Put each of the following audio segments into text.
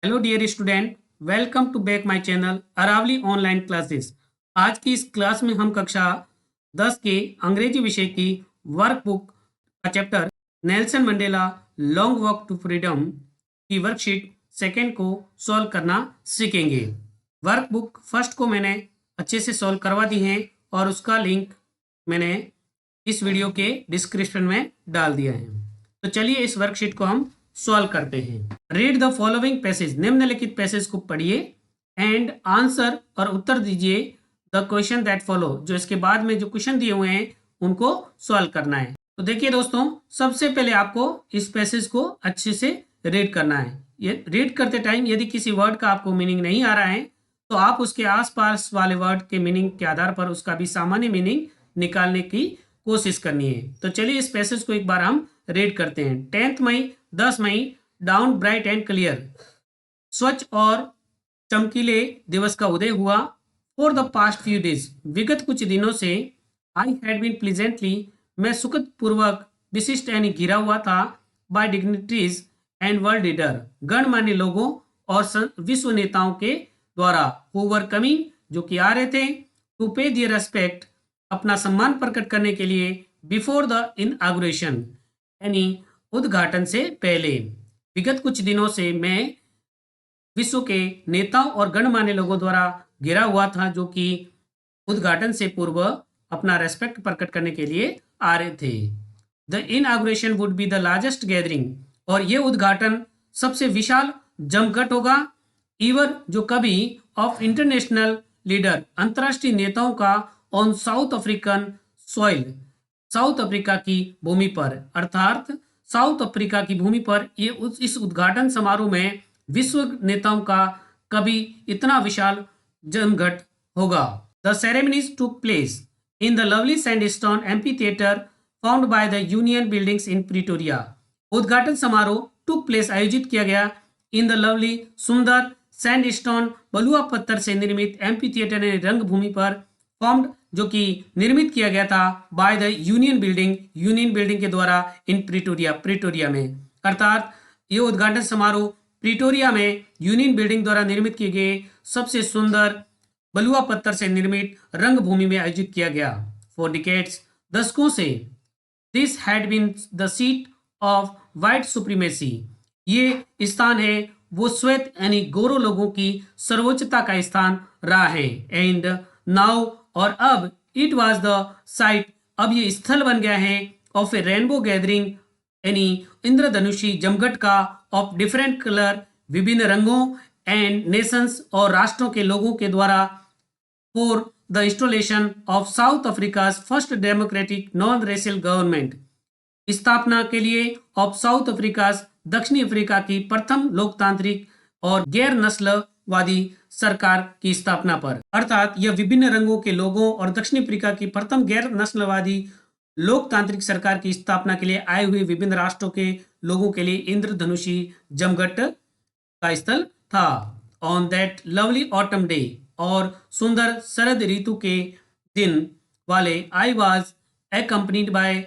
Hello dear student, welcome to back my channel Aravalli online classes. आज की इस class में हम कक्षा 10 के अंग्रेजी विषय की वर्कबुक का chapter Nelson Mandela long walk to freedom की वर्कशीट सेकेंड को सॉल्व करना सीखेंगे। वर्कबुक फर्स्ट को मैंने अच्छे से सॉल्व करवा दी है और उसका लिंक मैंने इस वीडियो के डिस्क्रिप्शन में डाल दिया है। तो चलिए इस वर्कशीट को हम सॉल्व करते हैं। रीड द फॉलोइंग पैसेज, निम्नलिखित पैसेज को पढ़िए एंड आंसर और उत्तर दीजिए द क्वेश्चन दैट फॉलो। जो इसके बाद में जो क्वेश्चन दिए हुए हैं उनको सॉल्व करना है। तो देखिए दोस्तों, सबसे पहले आपको इस पैसेज को अच्छे से रीड करना है। ये रीड करते टाइम यदि किसी वर्ड का आपको मीनिंग नहीं आ रहा है तो आप उसके आसपास वाले वर्ड के मीनिंग के आधार पर उसका भी सामान्य मीनिंग निकालने की कोशिश करनी है। तो चलिए इस पैसेज को एक बार हम रीड करते हैं। 10 मई 10 मई, डाउन ब्राइट एंड क्लियर, स्वच्छ और चमकीले दिवस का उदय हुआ। For the past few days, विगत कुछ दिनों से, आई हैड बीन प्लीजेंटली, मैं सुखद पूर्वक, विशिष्ट यानी घिरा हुआ था, by dignitaries and world leader, गणमान्य लोगों और विश्व नेताओं के द्वारा, हु वर कमिंग, जो कि आ रहे थे, टू पे दियर रेस्पेक्ट, अपना सम्मान प्रकट करने के लिए, बिफोर द इनऑग्रेशन, यानी उद्घाटन से पहले। विगत कुछ दिनों से मैं विश्व के नेताओं और गणमान्य लोगों द्वारा घिरा हुआ था जो कि उद्घाटन से पूर्व अपना रेस्पेक्ट प्रकट करने के लिए आ रहे थे। The inauguration would be the largest gathering, और यह उद्घाटन सबसे विशाल जमघट होगा, ईवर, जो कभी, ऑफ इंटरनेशनल लीडर, अंतर्राष्ट्रीय नेताओं का, on south African soil, south Africa की भूमि पर, अर्थात साउथ अफ्रीका की भूमि पर इस उद्घाटन समारोह में विश्व नेताओं का कभी इतना विशाल जमघट होगा। The ceremonies took place in the lovely sandstone amphitheatre found by the union buildings in Pretoria. उद्घाटन समारोह टुक प्लेस, आयोजित किया गया, इन द लवली, सुंदर, सैंडस्टोन, बलुआ पत्थर से निर्मित, एम्फीथिएटर रंगभूमि पर, फॉर्म्ड, जो कि निर्मित किया गया था, by the union building, union building के द्वारा, इन प्रिटोरिया, प्रिटोरिया में, अर्थात ये उद्घाटन समारोह प्रिटोरिया में यूनियन बिल्डिंग द्वारा निर्मित किए गए सबसे सुंदर बलुआ पत्थर से निर्मित रंगभूमि में आयोजित किया गया। फॉर डिकेड्स, दशकों से, this had been the seat of white supremacy, ये स्थान है वो श्वेत यानी गोरो लोगों की सर्वोच्चता का स्थान रहा है। एंड नाउ, और अब, इट वॉज द साइट, अब ये स्थल बन गया है, ऑफ ए रेनबो गैदरिंग, यानी इंद्रधनुषी जमघट का, ऑफ डिफरेंट कलर, विभिन्न रंगों, एंड नेशंस, और राष्ट्रों के लोगों के द्वारा, for the installation of South Africa first democratic non racial government, स्थापना के लिए ऑफ साउथ अफ्रीका, दक्षिणी अफ्रीका की प्रथम लोकतांत्रिक और गैर नस्लवादी सरकार की स्थापना पर, अर्थात यह विभिन्न रंगों के लोगों और दक्षिण अफ्रीका की प्रथम गैर नस्लवादी लोकतांत्रिक सरकार की स्थापना के लिए आए हुए विभिन्न राष्ट्रों के लोगों के लिए इंद्रधनुषी जमघट का स्थल था। On that lovely autumn day, और सुंदर शरद ऋतु के दिन वाले, I was accompanied by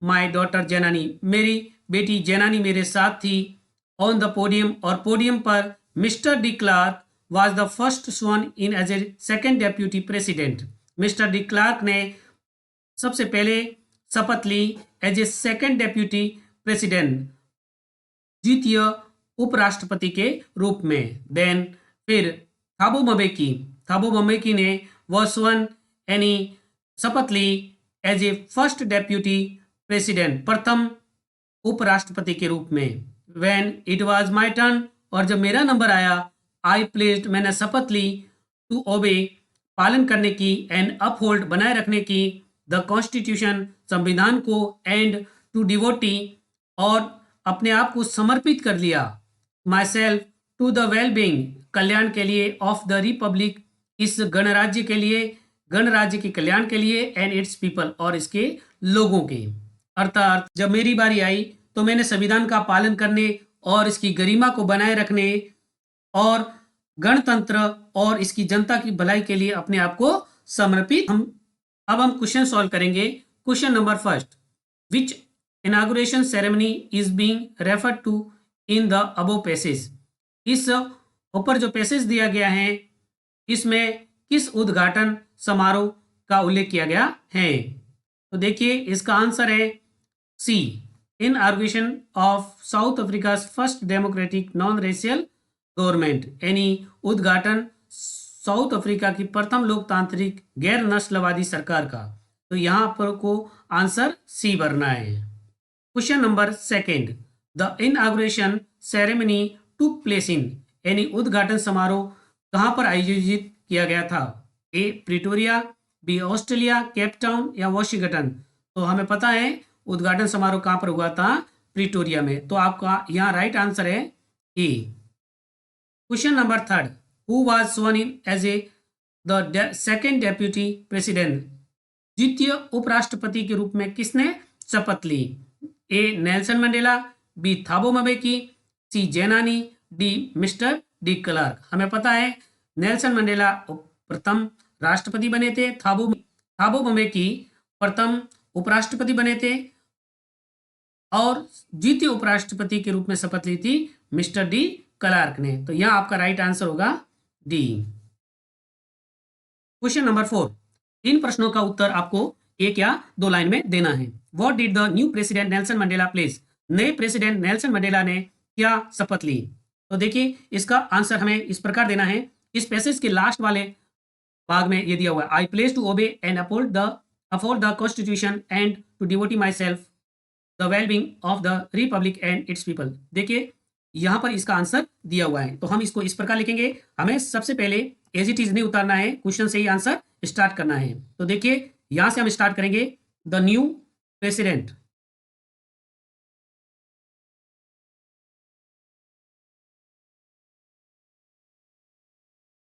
my daughter Zenani, मेरी बेटी जैनानी मेरे साथ थी। ऑन द पोडियम, और पोडियम पर, mister de Klerk was the first sworn in as a second deputy president, mister de Klerk ने सबसे पहले शपथ ली as a second deputy president, द्वितीय उपराष्ट्रपति के रूप में। देन, फिर थाबो मबेकी ने वह स्वर्ण यानी शपथ ली as a first deputy president, प्रथम उपराष्ट्रपति के रूप में। When it was my turn, और जब मेरा नंबर आया, आई प्लेस्ड, मैंने शपथ ली, टू ओबे, पालन करने की, एंड अपहोल्ड, बनाए रखने की, द कॉन्स्टिट्यूशन, संविधान को, एंड टू डिवोटी, और अपने आप को समर्पित कर लिया, myself, to the well being, कल्याण के लिए, ऑफ द रिपब्लिक, इस गणराज्य के लिए, गणराज्य के कल्याण के लिए, एंड इट्स पीपल, और इसके लोगों के, अर्थात जब मेरी बारी आई तो मैंने संविधान का पालन करने और इसकी गरिमा को बनाए रखने और गणतंत्र और इसकी जनता की भलाई के लिए अपने आप को समर्पित। अब हम क्वेश्चन सॉल्व करेंगे। Question number first, which inauguration ceremony is being referred to in the above passage, इस ऊपर जो पैसेज दिया गया है इसमें किस उद्घाटन समारोह का उल्लेख किया गया है? तो देखिए इसका आंसर है C, inauguration of South Africa first democratic non racial government, यानी उद्घाटन साउथ अफ्रीका की प्रथम लोकतांत्रिक गैर नस्लवादी सरकार का। तो यहाँ पर को आंसर सी भरना है। Question number second, the inauguration ceremony took place in, यानी उद्घाटन समारोह कहाँ पर आयोजित किया गया था? A Pretoria, B Australia, Cape Town या वॉशिंगटन? तो हमें पता है उद्घाटन समारोह कहाँ पर हुआ था? प्रिटोरिया में। तो आपका यहाँ राइट आंसर है A. Question number third, who was sworn in as a the second deputy president, द्वितीय उपराष्ट्रपति के रूप में किसने शपथ ली? A Nelson Mandela, B Thabo mbeki, C Zenani, D mister de Klerk? हमें पता है नेल्सन मंडेला प्रथम राष्ट्रपति बने थे, थाबो mbeki प्रथम उपराष्ट्रपति बने थे और द्वितीय उपराष्ट्रपति के रूप में शपथ ली थी मिस्टर डी क्लार्क ने। तो यह आपका राइट आंसर होगा डी। क्वेश्चन नंबर 4, इन प्रश्नों का उत्तर आपको एक या दो लाइन में देना है। What did the new president Nelson Mandela place, नए प्रेसिडेंट नेल्सन मंडेला ने क्या शपथ ली? तो देखिए इसका आंसर हमें इस प्रकार देना है, इस पैसेज के लास्ट वाले भाग में ये दिया हुआ है, I place to obey and uphold the constitution and to devote myself the wellbeing of the republic and its people. देखिए यहाँ पर इसका आंसर दिया हुआ है, तो हम इसको इस प्रकार लिखेंगे। हमें सबसे पहले एज इट इज नहीं उतारना है, क्वेश्चन से ही आंसर स्टार्ट करना है। तो देखिए यहां से हम स्टार्ट करेंगे, the new president,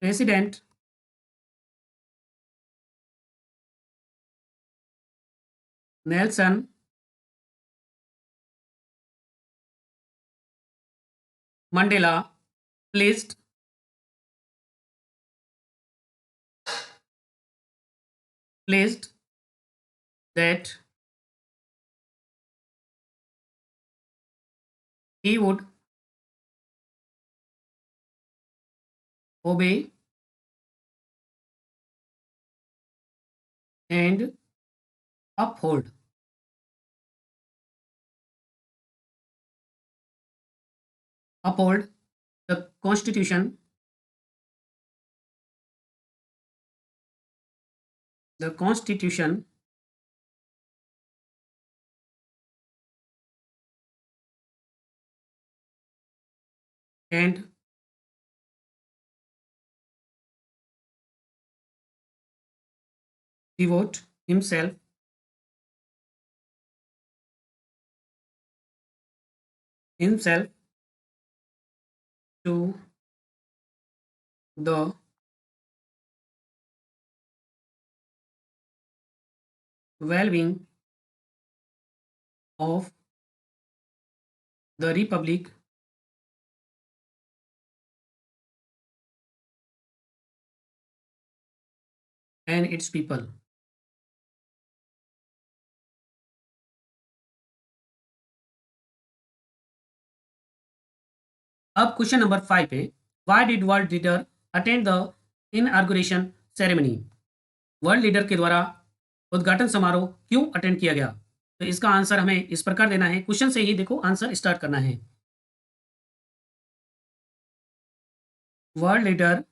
president Nelson Mandela placed that he would obey and uphold the constitution, the constitution and devote himself to the well-being of the republic and its people। अब question number 5 पे, why did world leader attend the inauguration ceremony, world leader के द्वारा उद्घाटन समारोह क्यों attend किया गया? तो इसका आंसर हमें इस प्रकार देना है, क्वेश्चन से ही देखो आंसर स्टार्ट करना है। World leader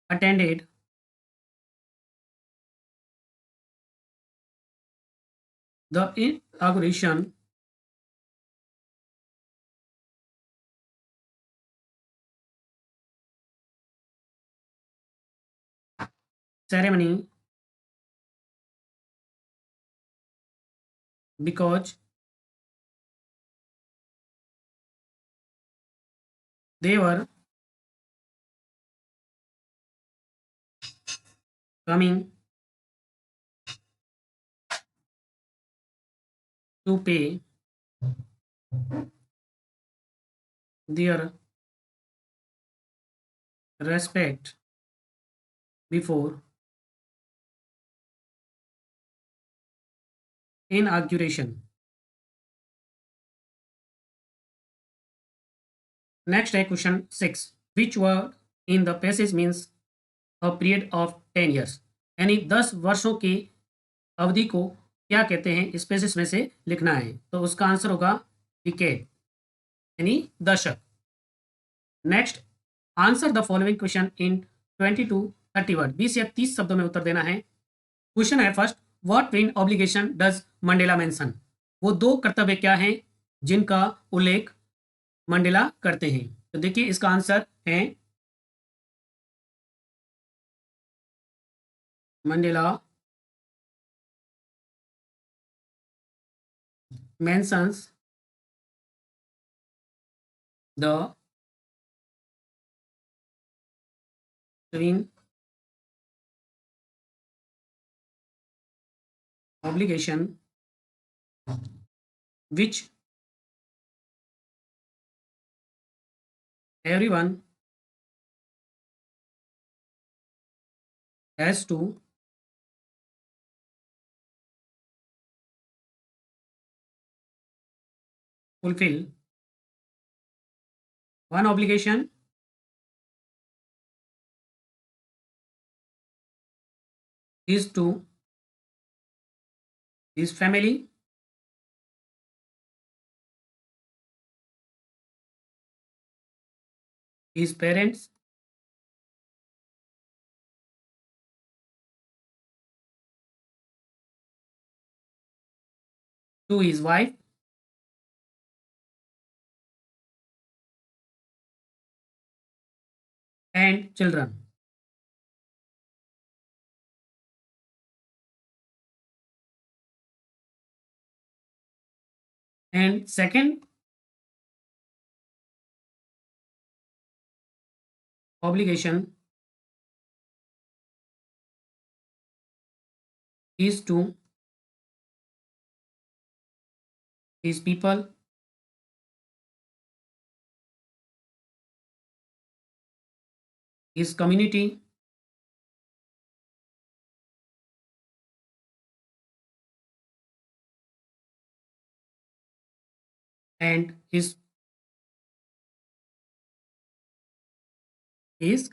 attended the inauguration ceremony because they were coming to pay their respect before inauguration। Next है question 6, which word in the passage means a period of 10 years, यानी 10 वर्षों की अवधि को क्या कहते हैं, इस पैसेज में से लिखना है। तो उसका आंसर होगा डिकेड, यानी दशक। Next, answer the following question in 20 to 30 word, 20 या 30 शब्दों में उत्तर देना है। क्वेश्चन है first, what twin obligation does Mandela mention, वो दो कर्तव्य क्या हैं जिनका उल्लेख मंडेला करते हैं। तो देखिए इसका आंसर है Mandela mentions the twin obligation which everyone has to fulfill. One obligation is to his family, his parents, to his wife, and children. And second obligation is to his people, his community, and his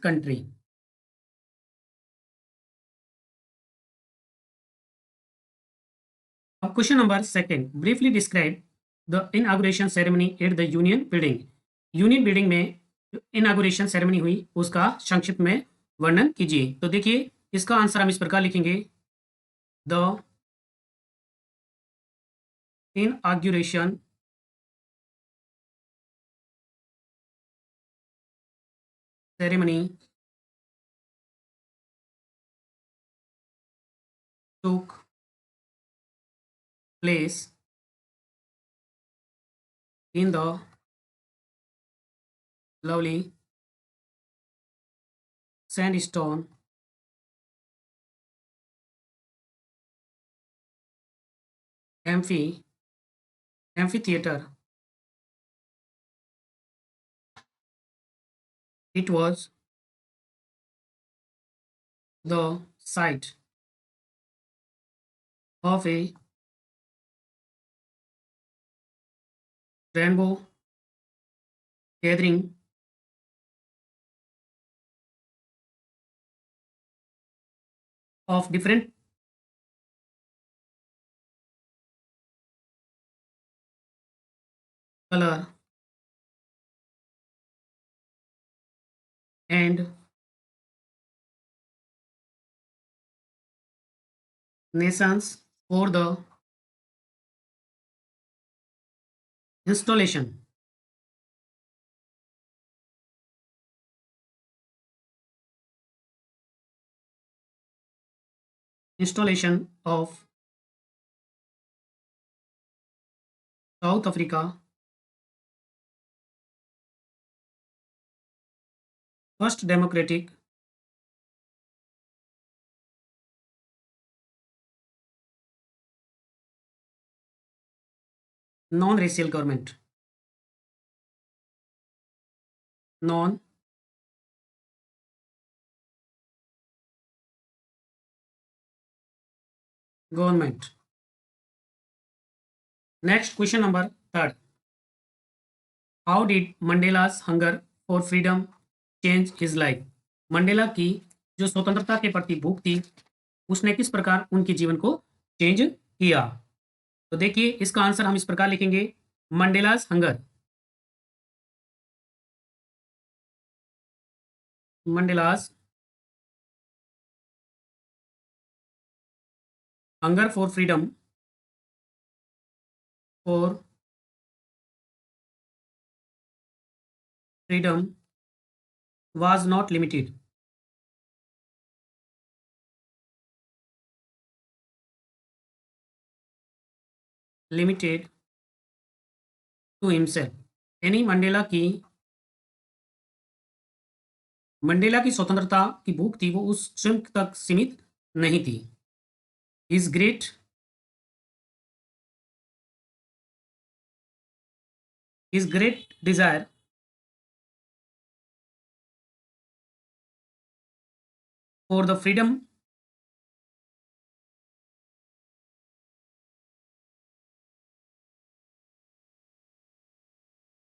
country. अब question number second, briefly describe the inauguration ceremony at the union building. Union building में जो inauguration ceremony हुई उसका संक्षिप्त में वर्णन कीजिए। तो देखिए इसका आंसर हम इस प्रकार लिखेंगे, the inauguration ceremony took place in the lovely sandstone amphitheater. It was the site of a rainbow gathering of different color and nations for the installation of South Africa first democratic non-racial government. Non government. Next question number third. How did Mandela's hunger for freedom change his life? Mandela की जो स्वतंत्रता के प्रति भूख थी उसने किस प्रकार उनके जीवन को चेंज किया? तो देखिए इसका आंसर हम इस प्रकार लिखेंगे, Mandela's hunger, Mandela's hunger for for freedom was not limited to himself, यानी मंडेला की स्वतंत्रता की भूख थी वो उस स्वयं तक सीमित नहीं थी। His great his great desire for the freedom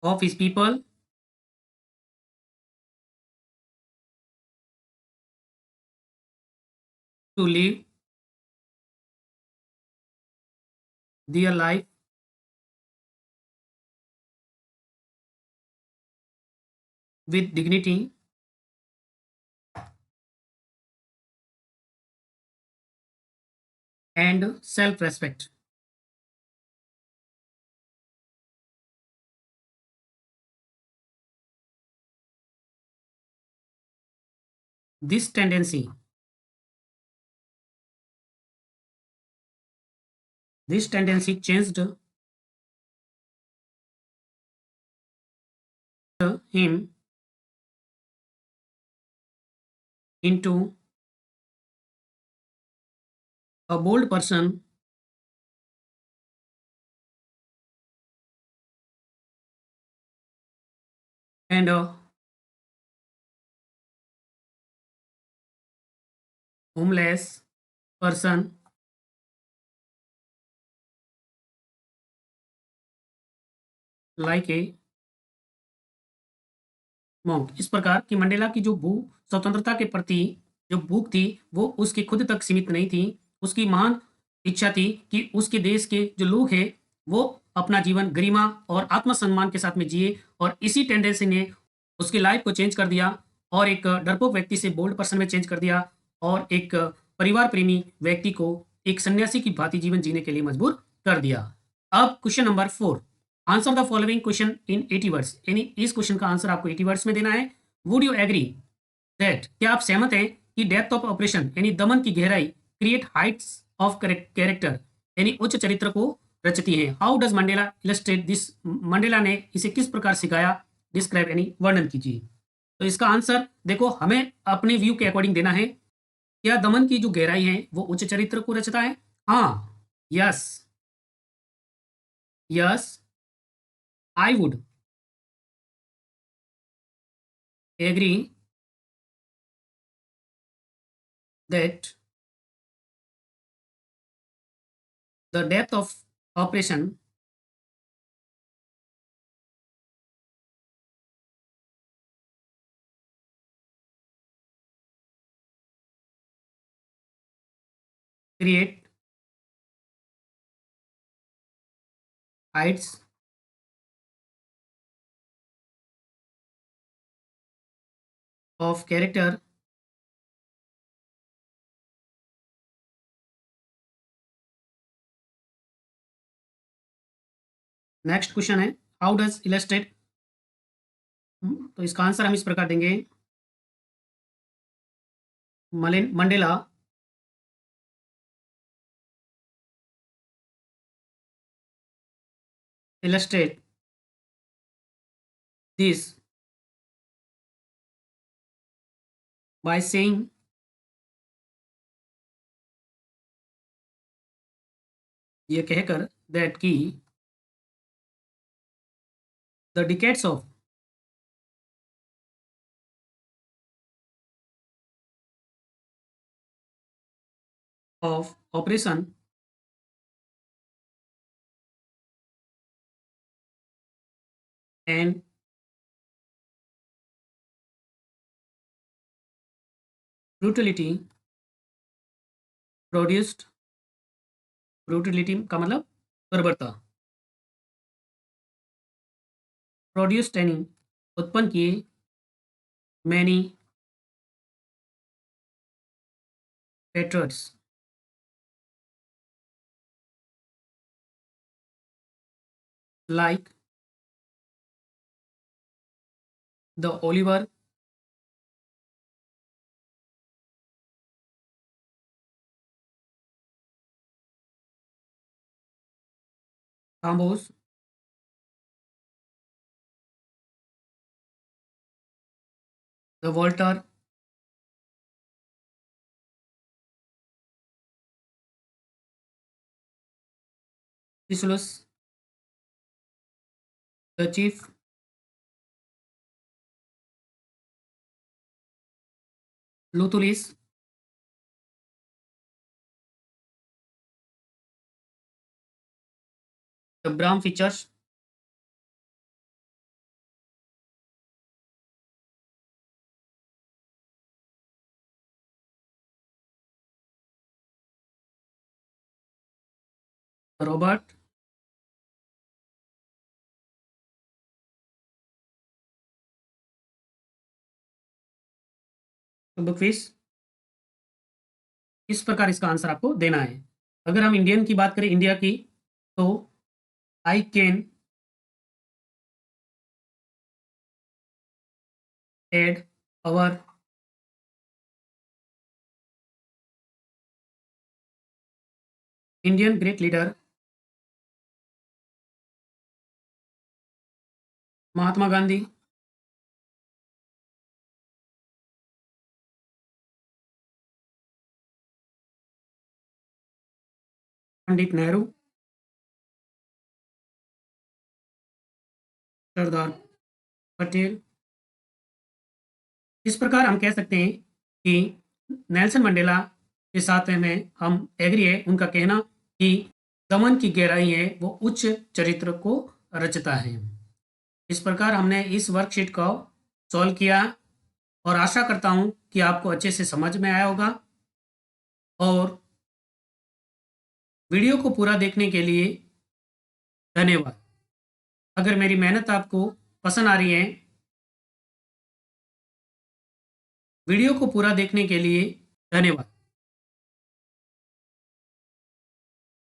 of his people to live their life with dignity and self-respect. This tendency changed him into a bold person and a homeless person like a monk. इस प्रकार की Mandela की जो भूख स्वतंत्रता के प्रति जो भूख थी वो उसकी खुद तक सीमित नहीं थी। उसकी महान इच्छा थी कि उसके देश के जो लोग हैं वो अपना जीवन गरिमा और आत्मसम्मान के साथ में जिए, और इसी टेंडेंसी ने उसकी लाइफ को चेंज कर दिया और एक डरपोक व्यक्ति से बोल्ड पर्सन में चेंज कर दिया और एक परिवार प्रेमी व्यक्ति को एक सन्यासी की भांति जीवन जीने के लिए मजबूर कर दिया। अब question number 4, answer the following question in 80 words, यानी इस क्वेश्चन का आंसर आपको 80 वर्ड्स में देना है। वुड यू एग्री दैट, क्या आप सहमत हैं कि डेप्थ ऑफ ऑपरेशन यानी दमन की गहराई क्रिएट हाइट्स ऑफ कैरेक्टर यानी उच्च चरित्र को रचती है? How does Mandela illustrate this, Mandela ने इसे किस प्रकार सिखाया? डिस्क्राइब यानी वर्णन कीजिए। तो इसका आंसर देखो हमें अपने व्यू के अकॉर्डिंग देना है। क्या दमन की जो गहराई है वो उच्च चरित्र को रचता है? हाँ, yes, yes, I would agree that the depth of operation create heights of character next question है, हाउ डज इलस्ट्रेट, तो इसका आंसर हम इस प्रकार देंगे, Mandela illustrate this by saying ये कहकर दैट की the decades of oppression and brutality, produced, brutality का मतलब बर्बरता, प्रोड्यूस्ड यानी उत्पन्न किए, many patriots, like the Oliver, Tambos, the Walter, Sisulus, the chief, Luthulis, the Bram Fischers, Robert, बुकफिश। इस प्रकार इसका आंसर आपको देना है। अगर हम इंडियन की बात करें, इंडिया की, तो I can add our Indian great leader Mahatma Gandhi, Pandit Nehru, Sardar Patel. इस प्रकार हम कह सकते हैं कि नेल्सन मंडेला के साथ में हम एग्री है, उनका कहना कि दमन की गहराई है वो उच्च चरित्र को रचता है। इस प्रकार हमने इस वर्कशीट को सॉल्व किया और आशा करता हूं कि आपको अच्छे से समझ में आया होगा। और वीडियो को पूरा देखने के लिए धन्यवाद। अगर मेरी मेहनत आपको पसंद आ रही है, वीडियो को पूरा देखने के लिए धन्यवाद।